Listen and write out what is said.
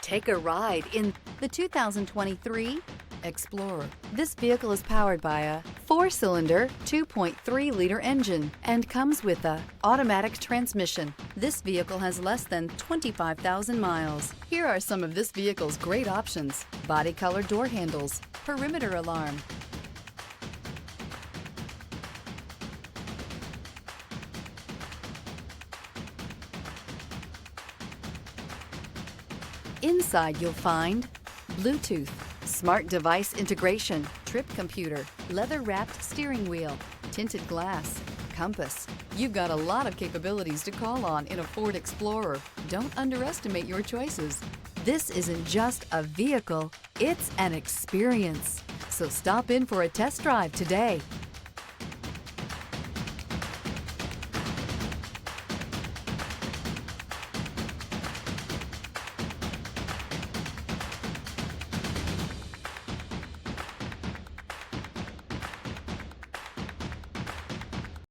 Take a ride in the 2023 Explorer. This vehicle is powered by a 4-cylinder, 2.3-liter engine and comes with a automatic transmission. This vehicle has less than 25,000 miles. Here are some of this vehicle's great options: body color door handles, perimeter alarm, inside you'll find Bluetooth, smart device integration, trip computer, leather-wrapped steering wheel, tinted glass, compass. You've got a lot of capabilities to call on in a Ford Explorer. Don't underestimate your choices. This isn't just a vehicle, it's an experience. So stop in for a test drive today.